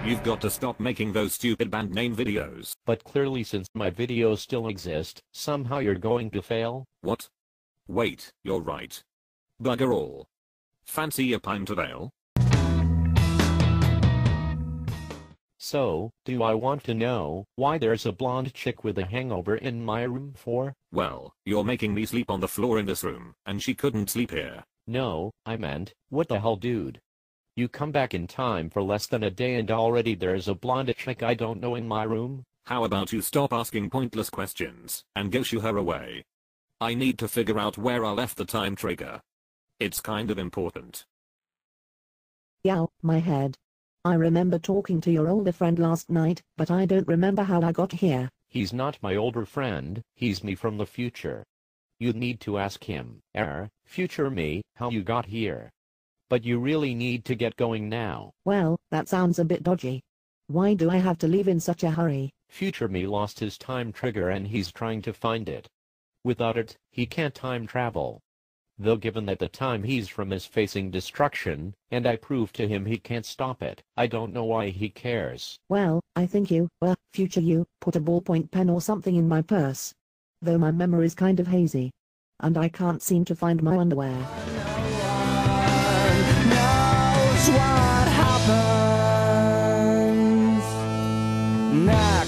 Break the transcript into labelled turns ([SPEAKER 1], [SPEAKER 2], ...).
[SPEAKER 1] You've got to stop making those stupid band name videos.
[SPEAKER 2] But clearly since my videos still exist, somehow you're going to fail?
[SPEAKER 1] What? Wait, you're right. Bugger all. Fancy a pint of ale?
[SPEAKER 2] So, do I want to know why there's a blonde chick with a hangover in my room for?
[SPEAKER 1] Well, you're making me sleep on the floor in this room, and she couldn't sleep here.
[SPEAKER 2] No, I meant, what the hell, dude? You come back in time for less than a day and already there's a blonde chick I don't know in my room?
[SPEAKER 1] How about you stop asking pointless questions, and go shoo her away? I need to figure out where I left the time trigger. It's kind of important.
[SPEAKER 3] Yow, my head. I remember talking to your older friend last night, but I don't remember how I got here.
[SPEAKER 2] He's not my older friend, he's me from the future. You'd need to ask him, future me, how you got here. But you really need to get going now.
[SPEAKER 3] Well, that sounds a bit dodgy. Why do I have to leave in such a hurry?
[SPEAKER 2] Future me lost his time trigger and he's trying to find it. Without it, he can't time travel. Though given that the time he's from is facing destruction, and I proved to him he can't stop it, I don't know why he cares.
[SPEAKER 3] Well, I think you, future you, put a ballpoint pen or something in my purse. Though my memory's kind of hazy. And I can't seem to find my underwear.
[SPEAKER 4] Knows what happens now.